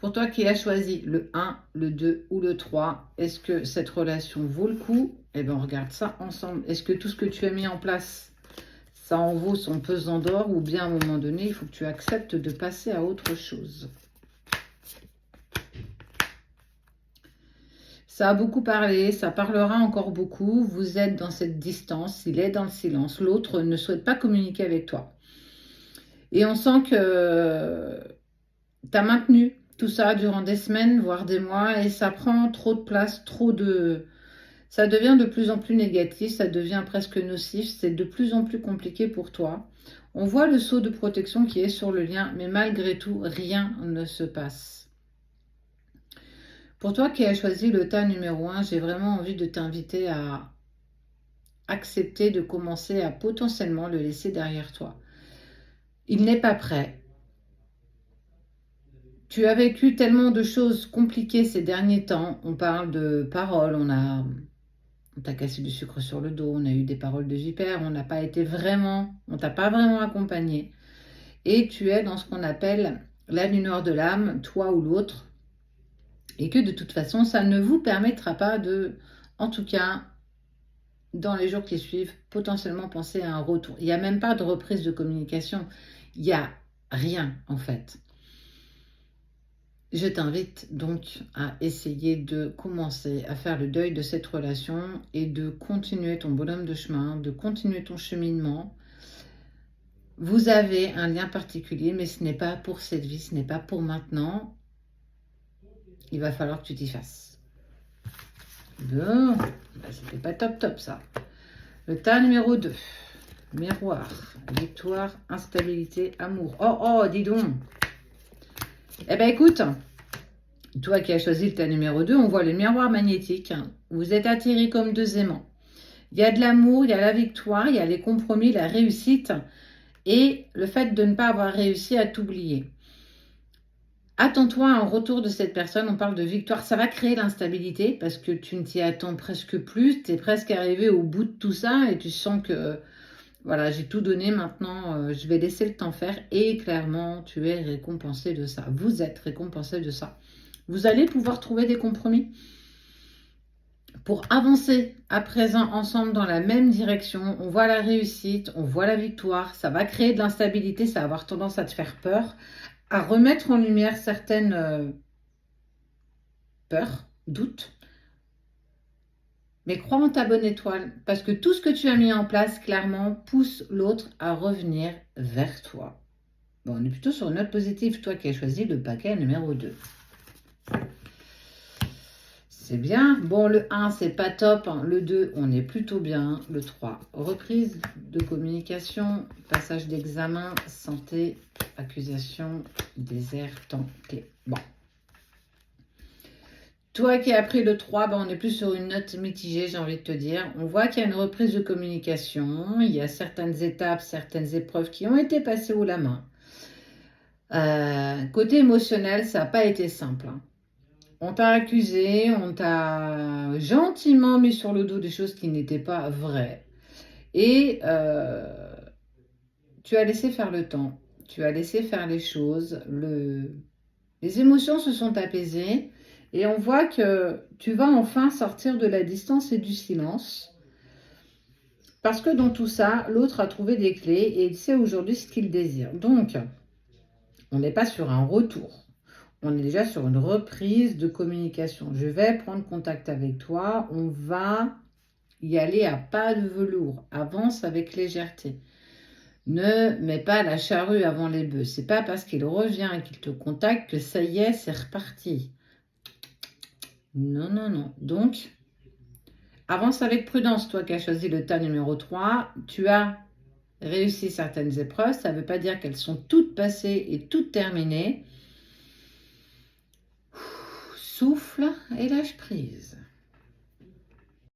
Pour toi qui as choisi le 1, le 2 ou le 3, est-ce que cette relation vaut le coup? Eh bien, on regarde ça ensemble. Est-ce que tout ce que tu as mis en place, ça en vaut son pesant d'or, ou bien à un moment donné, il faut que tu acceptes de passer à autre chose? Ça a beaucoup parlé, ça parlera encore beaucoup. Vous êtes dans cette distance, il est dans le silence. L'autre ne souhaite pas communiquer avec toi. Et on sent que tu as maintenu tout ça durant des semaines, voire des mois, et ça prend trop de place, ça devient de plus en plus négatif, ça devient presque nocif, c'est de plus en plus compliqué pour toi. On voit le sceau de protection qui est sur le lien, mais malgré tout, rien ne se passe. Pour toi qui as choisi le tas numéro 1, j'ai vraiment envie de t'inviter à accepter de commencer à potentiellement le laisser derrière toi. Il n'est pas prêt. Tu as vécu tellement de choses compliquées ces derniers temps. On parle de paroles, on t'a cassé du sucre sur le dos, on a eu des paroles de vipère, on t'a pas vraiment accompagné. Et tu es dans ce qu'on appelle la lumière de l'âme, toi ou l'autre. Et que de toute façon, ça ne vous permettra pas de, en tout cas, dans les jours qui suivent, potentiellement penser à un retour. Il n'y a même pas de reprise de communication. Il n'y a rien, en fait. Je t'invite donc à essayer de commencer à faire le deuil de cette relation et de continuer ton bonhomme de chemin, de continuer ton cheminement. Vous avez un lien particulier, mais ce n'est pas pour cette vie, ce n'est pas pour maintenant. Il va falloir que tu t'y fasses. Bon, c'était pas top ça. Le tas numéro 2. Miroir, victoire, instabilité, amour. Oh, dis donc. Eh bien, écoute, toi qui as choisi le tas numéro 2, on voit le miroir magnétique. Vous êtes attirés comme deux aimants. Il y a de l'amour, il y a la victoire, il y a les compromis, la réussite et le fait de ne pas avoir réussi à t'oublier. Attends-toi à un retour de cette personne, on parle de victoire. Ça va créer l'instabilité parce que tu ne t'y attends presque plus. Tu es presque arrivé au bout de tout ça et tu sens que voilà, j'ai tout donné maintenant, je vais laisser le temps faire et clairement, tu es récompensé de ça. Vous êtes récompensé de ça. Vous allez pouvoir trouver des compromis pour avancer à présent ensemble dans la même direction. On voit la réussite, on voit la victoire. Ça va créer de l'instabilité, ça va avoir tendance à te faire peur, à remettre en lumière certaines peurs, doutes. Mais crois en ta bonne étoile, parce que tout ce que tu as mis en place, clairement, pousse l'autre à revenir vers toi. Bon, on est plutôt sur une note positive, toi qui as choisi le paquet numéro 2. C'est bien. Bon, le 1, c'est pas top. Le 2, on est plutôt bien. Le 3, reprise de communication, passage d'examen, santé, accusation, désert, temps, clé. Bon. Toi qui as pris le 3, on est plus sur une note mitigée, j'ai envie de te dire. On voit qu'il y a une reprise de communication. Il y a certaines étapes, certaines épreuves qui ont été passées haut la main. Côté émotionnel, ça n'a pas été simple. On t'a accusé, on t'a gentiment mis sur le dos des choses qui n'étaient pas vraies. Et tu as laissé faire le temps. Tu as laissé faire les choses. Les émotions se sont apaisées. Et on voit que tu vas enfin sortir de la distance et du silence. Parce que dans tout ça, l'autre a trouvé des clés et il sait aujourd'hui ce qu'il désire. Donc, on n'est pas sur un retour. On est déjà sur une reprise de communication. Je vais prendre contact avec toi. On va y aller à pas de velours. Avance avec légèreté. Ne mets pas la charrue avant les bœufs. C'est pas parce qu'il revient et qu'il te contacte que ça y est, c'est reparti. Non. Donc, avance avec prudence, toi qui as choisi le tas numéro 3. Tu as réussi certaines épreuves. Ça ne veut pas dire qu'elles sont toutes passées et toutes terminées. Souffle et lâche prise.